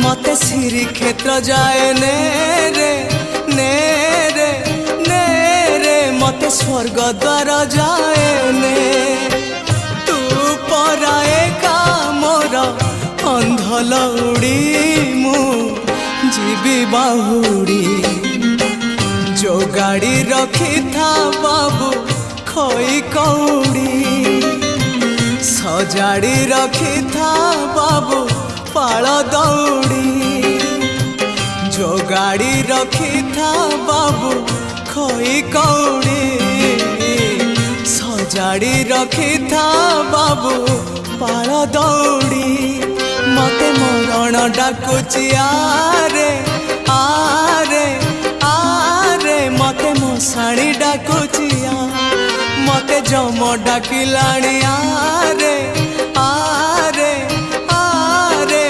मते श्री क्षेत्र जाए ने रे ने रे ने रे मते स्वर्ग द्वार जाए ने तू पराए का मोर अंधलौड़ी मु जीवी बाहुड़ी जो गाड़ी रखी था बाबू खई कौड़ी सजाड़ी रखी था बाबू पाल दौड़ी जो गाड़ी रखी था बाबू खई कौड़ी सजाड़ी रखी था बाबू पाल दौड़ी मते मरण डाकुची आरे आरे आरे मते मशाणी डाकुची मते जम डाकिलाणी आरे